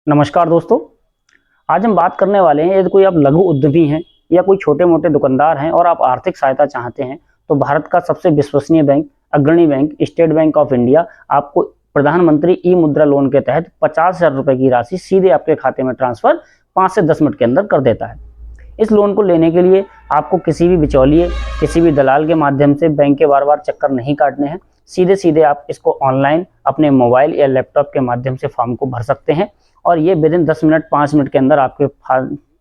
नमस्कार दोस्तों। आज हम बात करने वाले हैं, यदि कोई आप लघु उद्यमी हैं या कोई छोटे मोटे दुकानदार हैं और आप आर्थिक सहायता चाहते हैं, तो भारत का सबसे विश्वसनीय बैंक, अग्रणी bank state bank of India आपको प्रधानमंत्री ई मुद्रा लोन के तहत 50,000 रुपए की राशि सीधे आपके खाते में ट्रांसफर 5 से 10 मिनट के अंदर कर देता है। इस लोन को लेने के लिए आपको किसी भी बिचौलिए, किसी भी दलाल के माध्यम से बैंक के बार-बार चक्कर नहीं काटने हैं। सीधे-सीधे आप इसको ऑनलाइन अपने मोबाइल या लैपटॉप के माध्यम से फॉर्म को भर सकते हैं और ये विदिन 10 मिनट 5 मिनट के अंदर आपके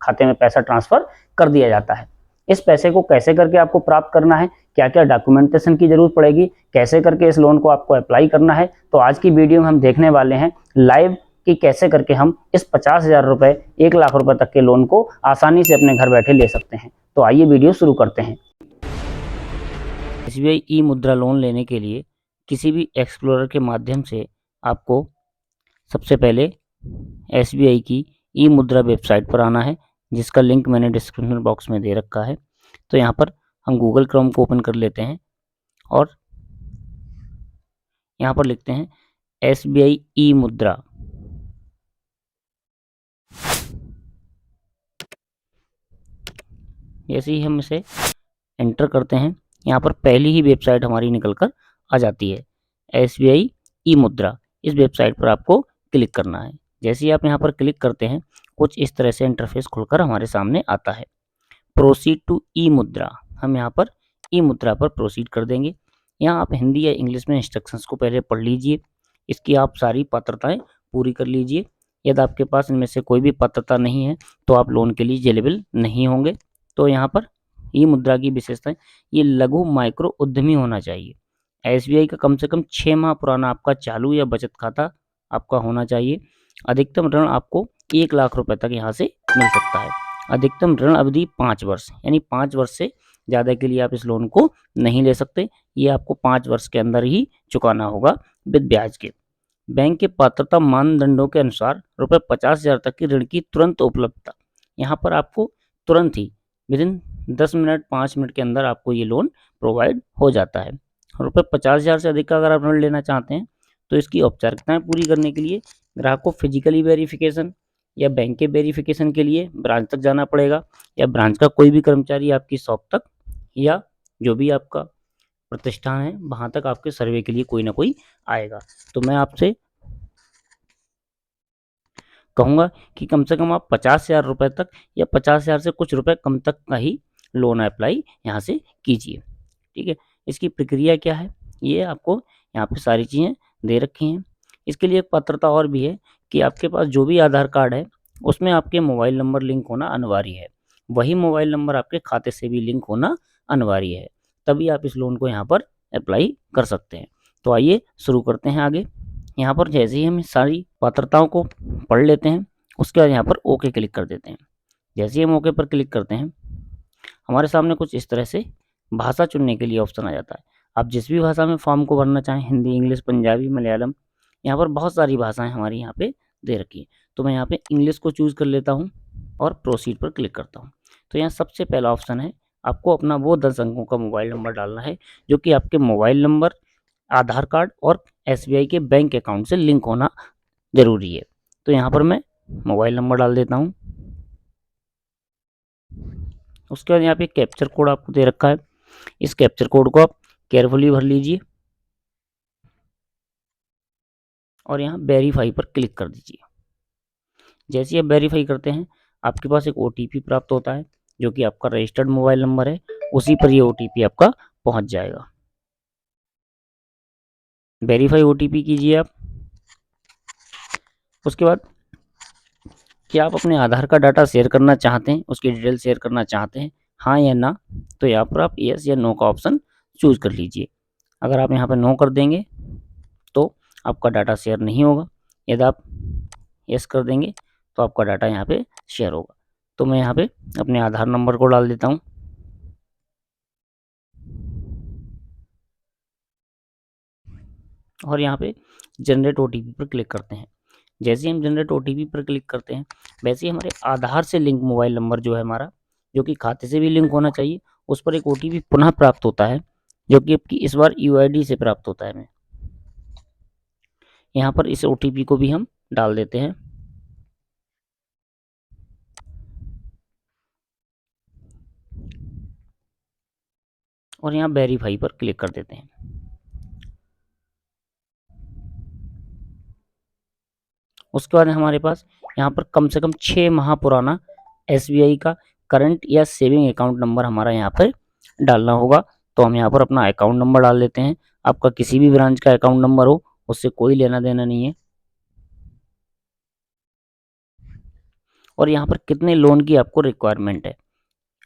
खाते में पैसा ट्रांसफर कर दिया जाता है। इस पैसे को कैसे करके आपको प्राप्त करना है, क्या-क्या डॉक्यूमेंटेशन की जरूरत पड़ेगी, कैसे करके इस लोन को आपको अप्लाई करना है, तो आज की वीडियो में हम देखने वाले हैं लाइव कि कैसे करके हम इस 50,000 रुपए 1 लाख रुपए तक के लोन को आसानी से अपने घर बैठे ले सकते हैं। तो आइए वीडियो शुरू करते हैं। एसबीआई ई मुद्रा लोन लेने के लिए किसी भी एक्सप्लोरर के माध्यम से आपको सबसे पहले एसबीआई की ई मुद्रा वेबसाइट पर आना है, जिसका लिंक मैंने डिस्क्रिप्शन बॉक्स में दे रखा है। तो यहाँ पर हम गूगल क्रोम को ओपन कर लेते हैं और यहाँ पर लिखते हैं एसबीआई ई मुद्रा। जैसे ही हम इसे एंटर करते हैं, यहाँ पर पहली ही वेबसाइट हमारी निकल कर आ जाती है, एसबीआई ई मुद्रा। इस वेबसाइट पर आपको क्लिक करना है। जैसे ही आप यहाँ पर क्लिक करते हैं, कुछ इस तरह से इंटरफेस खुलकर हमारे सामने आता है। प्रोसीड टू ई मुद्रा, हम यहाँ पर ई मुद्रा पर प्रोसीड कर देंगे। यहाँ आप हिंदी या इंग्लिश में इंस्ट्रक्शंस को पहले पढ़ लीजिए, इसकी आप सारी पात्रताएं पूरी कर लीजिए। यदि आपके पास इनमें से कोई भी पात्रता नहीं है, तो आप लोन के लिए एलिजिबल नहीं होंगे। तो यहाँ पर ई मुद्रा की विशेषताएं, ये लघु माइक्रो उद्यमी होना चाहिए। एसबीआई का कम से कम 6 माह पुराना आपका चालू या बचत खाता आपका होना चाहिए। अधिकतम ऋण आपको 1 लाख रुपए तक यहाँ से मिल सकता है। अधिकतम ऋण अवधि 5 वर्ष, यानी 5 वर्ष से ज़्यादा के लिए आप इस लोन को नहीं ले सकते। ये आपको 5 वर्ष के अंदर ही चुकाना होगा विद ब्याज के। बैंक के पात्रता मानदंडों के अनुसार रुपये 50,000 तक की ऋण की तुरंत उपलब्धता। यहाँ पर आपको तुरंत ही विदिन 10 मिनट 5 मिनट के अंदर आपको ये लोन प्रोवाइड हो जाता है। रुपये 50,000 से अधिक का अगर आप ऋण लेना चाहते हैं, तो इसकी औपचारिकताएं पूरी करने के लिए ग्राहक को फिजिकली वेरिफिकेशन या बैंक के वेरिफिकेशन के लिए ब्रांच तक जाना पड़ेगा, या ब्रांच का कोई भी कर्मचारी आपकी शॉप तक या जो भी आपका प्रतिष्ठान है वहाँ तक आपके सर्वे के लिए कोई ना कोई आएगा। तो मैं आपसे कहूँगा कि कम से कम आप 50,000 रुपये तक या 50,000 से कुछ रुपए कम तक का ही लोन अप्लाई यहाँ से कीजिए। ठीक है, इसकी प्रक्रिया क्या है, ये आपको यहाँ पे सारी चीज़ें दे रखी हैं। इसके लिए एक पात्रता और भी है कि आपके पास जो भी आधार कार्ड है, उसमें आपके मोबाइल नंबर लिंक होना अनिवार्य है। वही मोबाइल नंबर आपके खाते से भी लिंक होना अनिवार्य है, तभी आप इस लोन को यहाँ पर अप्लाई कर सकते हैं। तो आइए शुरू करते हैं आगे। यहाँ पर जैसे ही हम सारी पात्रताओं को पढ़ लेते हैं, उसके बाद यहाँ पर ओके क्लिक कर देते हैं। जैसे ही हम ओके पर क्लिक करते हैं, हमारे सामने कुछ इस तरह से भाषा चुनने के लिए ऑप्शन आ जाता है। आप जिस भी भाषा में फॉर्म को भरना चाहें, हिंदी, इंग्लिश, पंजाबी, मलयालम, यहाँ पर बहुत सारी भाषाएं हमारी यहाँ पे दे रखी है। तो मैं यहाँ पे इंग्लिश को चूज़ कर लेता हूँ और प्रोसीड पर क्लिक करता हूँ। तो यहाँ सबसे पहला ऑप्शन है, आपको अपना वो 10 अंकों का मोबाइल नंबर डालना है जो कि आपके मोबाइल नंबर, आधार कार्ड और एसबीआई के बैंक अकाउंट से लिंक होना ज़रूरी है। तो यहाँ पर मैं मोबाइल नंबर डाल देता हूँ। उसके बाद यहाँ पे कैप्चर कोड आपको दे रखा है, इस कैप्चर कोड को आप केयरफुली भर लीजिए और यहाँ वेरीफाई पर क्लिक कर दीजिए। जैसे ही आप वेरीफाई करते हैं, आपके पास एक ओटीपी प्राप्त होता है जो कि आपका रजिस्टर्ड मोबाइल नंबर है, उसी पर ये ओटीपी आपका पहुंच जाएगा। वेरीफाई ओटीपी कीजिए आप। उसके बाद क्या आप अपने आधार का डाटा शेयर करना चाहते हैं, उसकी डिटेल शेयर करना चाहते हैं, हाँ या ना, तो यहाँ पर आप यस या नो का ऑप्शन चूज कर लीजिए। अगर आप यहाँ पर नो कर देंगे तो आपका डाटा शेयर नहीं होगा, यदि आप यस कर देंगे तो आपका डाटा यहाँ पे शेयर होगा। तो मैं यहाँ पे अपने आधार नंबर को डाल देता हूँ और यहाँ पे जनरेट ओटीपी पर क्लिक करते हैं। जैसे ही हम जनरेट ओटीपी पर क्लिक करते हैं, वैसे ही हमारे आधार से लिंक मोबाइल नंबर जो है हमारा, जो कि खाते से भी लिंक होना चाहिए, उस पर एक ओटीपी पुनः प्राप्त होता है जो कि आपकी इस बार यूआईडी से प्राप्त होता है। मैं यहाँ पर इस ओटीपी को भी हम डाल देते हैं और यहाँ वेरीफाई पर क्लिक कर देते हैं। उसके बाद हमारे पास यहाँ पर कम से कम 6 माह पुराना SBI का करंट या सेविंग अकाउंट नंबर हमारा यहाँ पर डालना होगा। तो हम यहाँ पर अपना अकाउंट नंबर डाल देते हैं। आपका किसी भी ब्रांच का अकाउंट नंबर हो, उससे कोई लेना देना नहीं है। और यहाँ पर कितने लोन की आपको रिक्वायरमेंट है,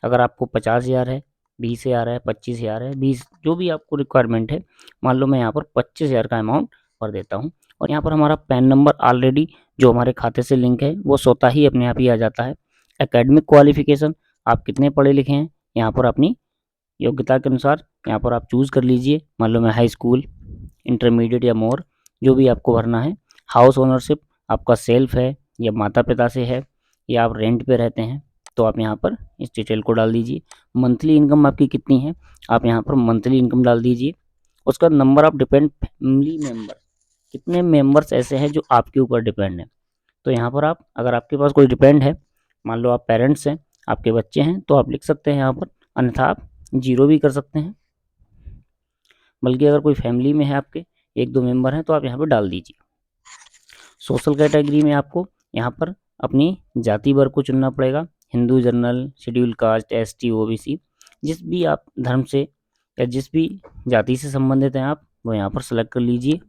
अगर आपको 50,000 है, 20,000 है, 25,000 है, 20 जो भी आपको रिक्वायरमेंट है। मान लो मैं यहाँ पर 25,000 का अमाउंट भर देता हूँ। और यहाँ पर हमारा पैन नंबर ऑलरेडी जो हमारे खाते से लिंक है वो स्वतः ही अपने आप ही आ जाता है। एकेडमिक क्वालिफिकेशन, आप कितने पढ़े लिखे हैं, यहाँ पर अपनी योग्यता के अनुसार यहाँ पर आप चूज़ कर लीजिए। मान लो मैं हाई स्कूल, इंटरमीडिएट या मोर, जो भी आपको भरना है। हाउस ओनरशिप आपका सेल्फ है या माता पिता से है या आप रेंट पे रहते हैं, तो आप यहाँ पर इस डिटेल को डाल दीजिए। मंथली इनकम आपकी कितनी है, आप यहाँ पर मंथली इनकम डाल दीजिए। उसका number of depend family member, कितने मेंबर्स ऐसे हैं जो आपके ऊपर डिपेंड है। तो यहाँ पर आप, अगर आपके पास कोई डिपेंड है, मान लो आप पेरेंट्स हैं, आपके बच्चे हैं, तो आप लिख सकते हैं यहाँ पर, अन्यथा आप 0 भी कर सकते हैं। बल्कि अगर कोई फैमिली में है आपके 1-2 मेंबर हैं, तो आप यहाँ पर डाल दीजिए। सोशल कैटेगरी में आपको यहाँ पर अपनी जाति वर्ग को चुनना पड़ेगा। Hindu, general, schedule caste, ST, OBC, जिस भी आप धर्म से या जिस भी जाति से संबंधित हैं आप, वो यहाँ पर सेलेक्ट कर लीजिए।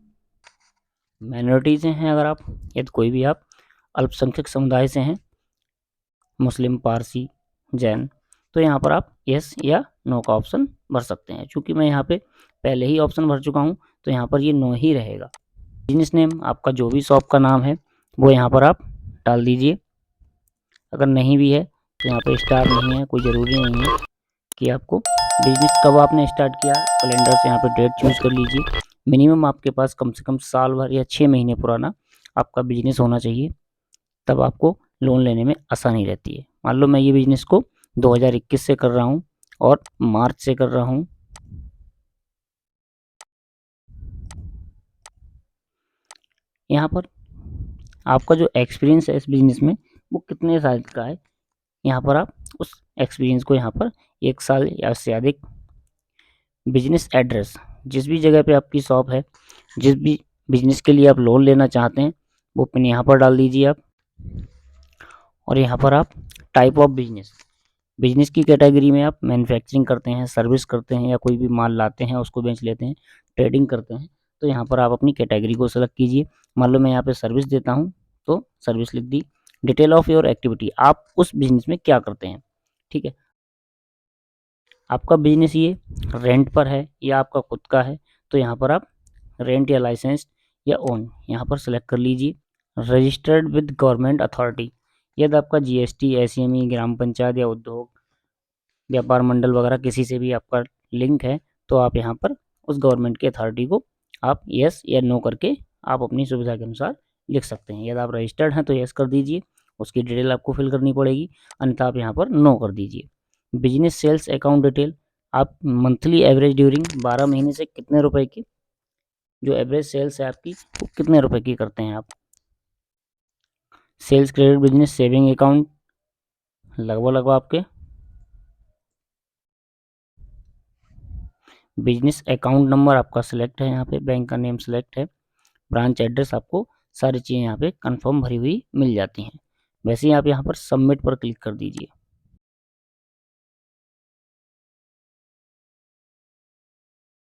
माइनॉरिटीज़ हैं अगर आप, यदि कोई भी आप अल्पसंख्यक समुदाय से हैं, मुस्लिम, पारसी, जैन, तो यहाँ पर आप यस या नो का ऑप्शन भर सकते हैं। चूँकि मैं यहाँ पे पहले ही ऑप्शन भर चुका हूँ, तो यहाँ पर ये नो ही रहेगा। बिजनेस नेम, आपका जो भी शॉप का नाम है वो यहाँ पर आप डाल दीजिए। अगर नहीं भी है तो यहाँ पे स्टार नहीं है, कोई ज़रूरी नहीं है कि आपको बिजनेस कब आपने स्टार्ट किया। कैलेंडर से यहाँ पे डेट चूज़ कर लीजिए। मिनिमम आपके पास कम से कम साल भर या 6 महीने पुराना आपका बिजनेस होना चाहिए, तब आपको लोन लेने में आसानी रहती है। मान लो मैं ये बिजनेस को 2021 से कर रहा हूँ और मार्च से कर रहा हूँ। यहाँ पर आपका जो एक्सपीरियंस है इस बिजनेस में वो कितने साल का है, यहाँ पर आप उस एक्सपीरियंस को यहाँ पर 1 साल या उससे अधिक। बिजनेस एड्रेस, जिस भी जगह पे आपकी शॉप है, जिस भी बिजनेस के लिए आप लोन लेना चाहते हैं, वो पिन यहाँ पर डाल दीजिए आप। और यहाँ पर आप टाइप ऑफ बिजनेस, बिजनेस की कैटेगरी में आप मैन्युफैक्चरिंग करते हैं, सर्विस करते हैं, या कोई भी माल लाते हैं उसको बेच लेते हैं, ट्रेडिंग करते हैं, तो यहाँ पर आप अपनी कैटेगरी को सेलेक्ट कीजिए। मान लो मैं यहाँ पे सर्विस देता हूँ, तो सर्विस लिख दी। डिटेल ऑफ योर एक्टिविटी, आप उस बिजनेस में क्या करते हैं, ठीक है। आपका बिजनेस ये रेंट पर है या आपका खुद का है, तो यहाँ पर आप रेंट या लाइसेंस या ओन यहाँ पर सेलेक्ट कर लीजिए। रजिस्टर्ड विद गवर्नमेंट अथॉरिटी, यदि आपका GST, SEME, ग्राम पंचायत या उद्योग व्यापार मंडल वगैरह किसी से भी आपका लिंक है, तो आप यहाँ पर उस गवर्नमेंट की अथॉरिटी को आप यस या नो करके आप अपनी सुविधा के अनुसार लिख सकते हैं। यदि आप रजिस्टर्ड हैं तो यस कर दीजिए, उसकी डिटेल आपको फिल करनी पड़ेगी, अन्यथा आप यहाँ पर नो कर दीजिए। बिजनेस सेल्स अकाउंट डिटेल, आप मंथली एवरेज ड्यूरिंग 12 महीने से कितने रुपए की जो एवरेज सेल्स है आपकी, वो कितने रुपए की करते हैं आप। Sales credit business saving account, लगभग आपके बिजनेस अकाउंट नंबर आपका सिलेक्ट है, यहाँ पे बैंक का नेम सिलेक्ट है, ब्रांच एड्रेस, आपको सारी चीज़ें यहाँ पे कंफर्म भरी हुई मिल जाती हैं। वैसे ही आप यहाँ पर सबमिट पर क्लिक कर दीजिए।